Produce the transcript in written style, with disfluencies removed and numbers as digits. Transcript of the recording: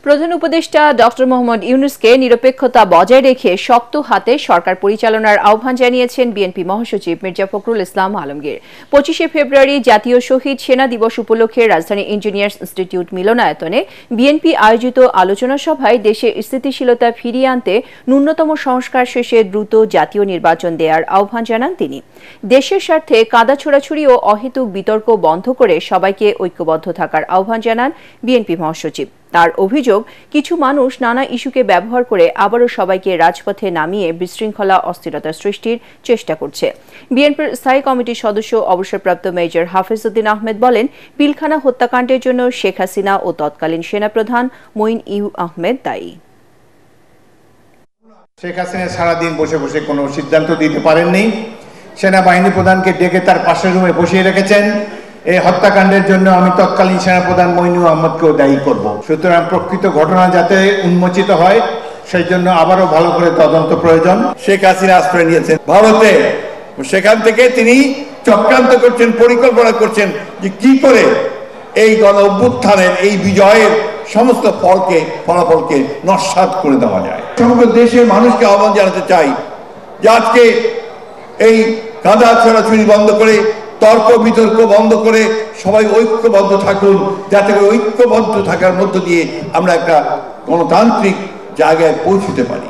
প্রধান উপদেষ্টা ডক্টর মোহাম্মদ ইউনূসকে নিরপেক্ষতা বজায় রেখে শক্ত হাতে সরকার পরিচালনার আহ্বান জানিয়েছেন বিএনপি মহাসচিব মির্জা ফখরুল ইসলাম আলমগীর। 25শে ফেব্রুয়ারি জাতীয় শহীদ সেনা দিবস উপলক্ষে রাজধানী ইঞ্জিনিয়ার্স ইনস্টিটিউট মিলনায়তনে বিএনপি আয়োজিত আলোচনা সভায় দেশে স্থিতিশীলতা ফিরিয়ে আনতে ন্যূনতম সংস্কার শেষে দ্রুত জাতীয় নির্বাচন দেওয়ার আহ্বান জানান তিনি। দেশের স্বার্থে কাদা ছোড়াছুড়ি ও অহেতুক বিতর্ক বন্ধ করে সবাইকে ঐক্যবদ্ধ থাকার আহ্বান জানান বিএনপি মহাসচিব। তার অভিযোগ, কিছু মানুষ নানা ইস্যুকে ব্যবহার করে আবারও সবাইকে রাজপথে নামিয়ে বিশৃঙ্খলা অস্থিরতা সৃষ্টির চেষ্টা করছে। বিএনপির স্থায়ী কমিটির সদস্য অবসরপ্রাপ্ত মেজর হাফিজউদ্দিন আহমেদ বলেন, পিলখানা হত্যাকাণ্ডের জন্য শেখ হাসিনা ও তৎকালীন সেনাপ্রধান মঈন আহমেদ দায়ী। শেখ হাসিনা সারাদিন বসে বসে কোনো সিদ্ধান্ত দিতে পারেননি। সেনাবাহিনী প্রধানকে ডেকে তার পাশের রুমে বসিয়ে রেখেছেন। এই হত্যাকাণ্ডের জন্য আমি তৎকালীন সেনাপ্রধান মঈন আহমদকেও দায়ী করব। সুতরাং প্রকৃত ঘটনা যাতে উন্মোচিত হয় সেই জন্য আবারও ভালো করে তদন্ত প্রয়োজন। শেখ হাসিনা আশ্রয় নিয়েছেন ভারতে, সেখান থেকে তিনি চক্রান্ত করছেন, পরিকল্পনা করছেন যে কি করে এই গণ অভ্যুত্থানের এই বিজয়ের সমস্ত ফলাফলকে নস্যাৎ করে দেওয়া যায়। সমগ্র দেশের মানুষকে আহ্বান জানাতে চাই যে আজকে এই কাদা ছোড়াছুড়ি বন্ধ করে, তর্ক বিতর্ক বন্ধ করে সবাই ঐক্যবদ্ধ থাকুন, যাতে করে ঐক্যবদ্ধ থাকার মধ্য দিয়ে আমরা একটা গণতান্ত্রিক জায়গায় পৌঁছতে পারি।